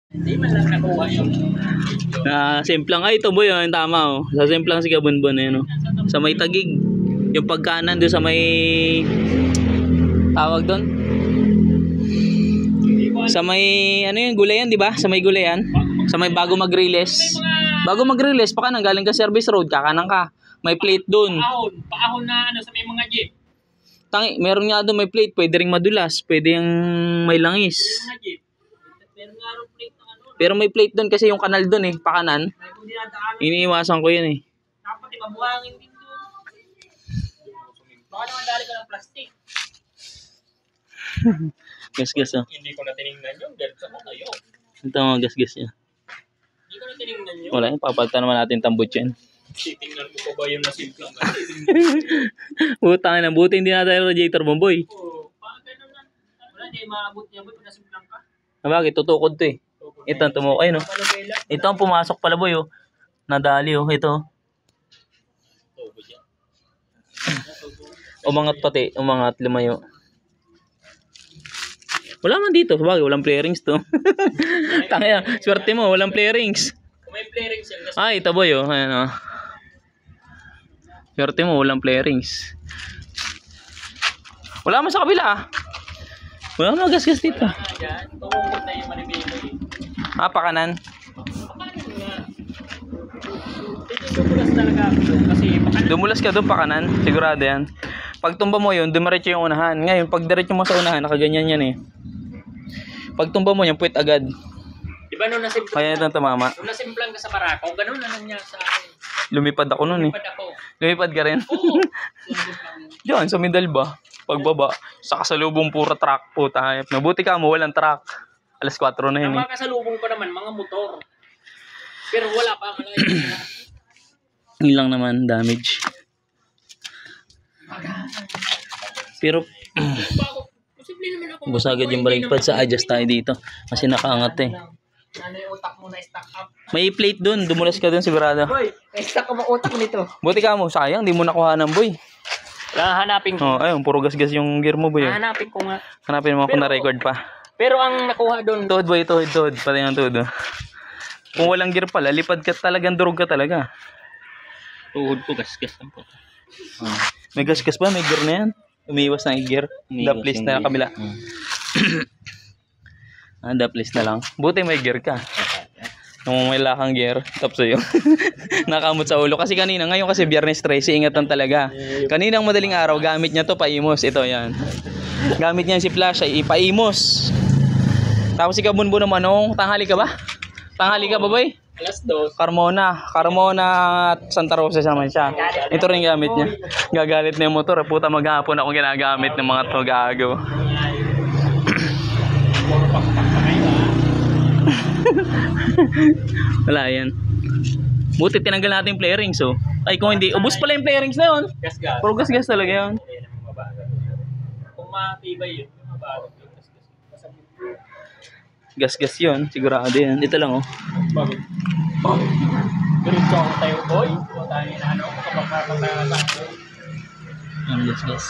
Hindi man lang nakuha yung Simplang, ay ito boy, yung tama oh. Sa simplang si Kabunbon yun oh. Sa may Tagig. Yung pagkanan doon sa may tawag doon. Sa may ano yung gulayan, di ba? Sa may gulayan. Sa may bago mag-release. Bago mag-release pa ka nang galing ka service road, kakanan ka. May plate doon. paahon na ano sa may mga jeep. Tangi, meron nga doon may plate, pwede ring madulas, pwede yung may langis. Mga jeep. Meron nga rin plate na ano. Pero may plate doon kasi yung kanal doon eh, pakanan. May kung dinadaanan. Iniiwasan ko yun eh. Dapat mabuhangin din doon. Baka naman dali ka ng plastic. Gas-gas oh. Hindi ko na tinignan yun. Diretso mo kayo. Ito mga gas-gas niya. Hindi ko na tinignan yun. Wala yun, papalitan naman natin tambutso yan. Titingnan mo pa ba yung nasimplang ka? Butang na, buti hindi natin radiator mo boy. Oo. Baka ganun lang. Wala, hindi maabot niya boy kung nasimplang ka. Bakit? Tutukod to eh. Ito ang tumukay no. Ito ang pumasok pala boy oh. Nadali oh. Ito. Umangat pati. Umangat lumayo. Wala man dito. Bagay, walang flarings to. Tangina, swerte mo. Walang flarings. Kung may flarings yan. Ah, ito boy oh. Ayan oh. Swerte mo. Walang flarings. Wala man sa kabila ah. Wala man gas-gas dito. Yan. Tumukot na yung manibilo eh. Ah, pakanan. Dumulas talaga ako doon kasi Dumulas ka doon pakanan. Sigurado yan. Pag tumba mo yun, dumiretso yung unahan. Ngayon, pag diretso mo sa unahan, nakaganyan yan eh. Pag tumba mo yan, puwit agad. di ba nung nasimplang Kaya ito tumama. nung nasimplang ka sa Barako, ganun na nangyari sa akin. Lumipad ako nun eh. Pad ako. Lumipad ka rin. Oo. Diyan, sa middle ba? Pagbaba. Sa kasalubong puro truck po tayo. Mabuti ka mo, walang truck. Alas 4 na yun Ang eh. mga kasalubong ko naman, mga motor. Pero wala pa, malayo na. Yun lang naman, damage. Pero, Posible naman ako. busa agad yung brake pad sa adjust tayo dito. Kasi nakaangat eh. Ano yung utak mo na stack up? May plate dun, dumulas ka dun sigurado. Boy, na-stack ko mga utak nito. Buti ka mo, sayang, di mo nakuha ng boy. Hanapin ko. Oh, ayun, puro gas-gas yung gear mo boy. Hanapin ko nga. Hanapin mo kung na-record pa. Pero ang nakuha doon, Tuhod boy, tuhod. Pati yung tuhod. Oh. Kung walang gear pala, lipad ka talagang durog ka talaga. tuhod ko, gas-gas lang po. Oh. May gas-gas ba? May gear na yan? Umiiwas na yung gear. The place na kabila. The place na lang. Buti may gear ka. Kung may lakang gear, top sa'yo. Nakamot sa ulo. Kasi kanina, ngayon kasi Biyernes 13, ingatan talaga. Kaninang madaling araw, gamit niya to paimos. Ito, yan. Gamit niya si Flash ay ipaimos. Tapos si Kabunbon naman, tanghali ka ba? Tanghali ka ba, boy? Alas 2. Carmona at Santa Rosa naman siya. Ito rin gamit niya. Gagalit na yung motor. Puta, maghapon ako ginagamit ng mga to gago. Wala yan. Buti tinanggal natin yung flarings oh. Ay kung hindi, ubos pala yung flarings na yun. Gas-gas. Puro gas-gas talaga yun. Kung matibay yun, mabago. Gas-gas yun, sigurado yan. Dito lang oh. Bakit? Diretso ako tayo, boy. Kung tayo na ano, kapag Ang gas-gas.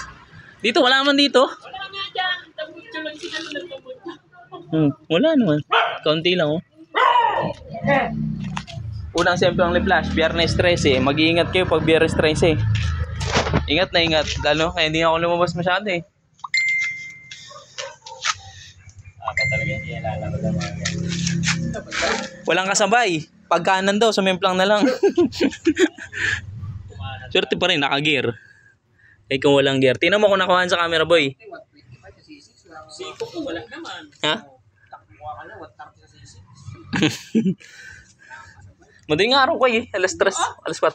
Dito, wala naman dito. wala nga dyan. Tabutso lang sila ng tabutso. Wala naman. Kaunti lang oh. Unang siyempre ang Flash, Biyernes 13. Mag-iingat kayo pag Biyernes 13. Ingat na ingat. Lalo, kaya hindi ako lumabas masyado eh. Talaga hindi lalabas ang mga Walang kasabay. Pagkanan daw, sumimplang na lang. Swerte pa rin, naka-gear. Eh kung walang gear. Tingnan mo kung nakuhaan sa camera boy. Siko ko, wala naman. Ha? Takbuha ka na, what tarp sa sisig. Madaling araw ko eh. Alas 3, alas 4.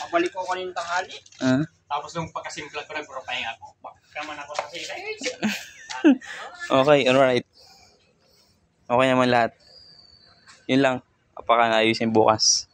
Pabalik ko kanina tanghali. Ah. Tapos nung pagkasimpla ko, nagpropay ako. Baka man ako sa sisig. Okay, alright. Okay naman lahat. Yun lang. Apaka ayusin bukas.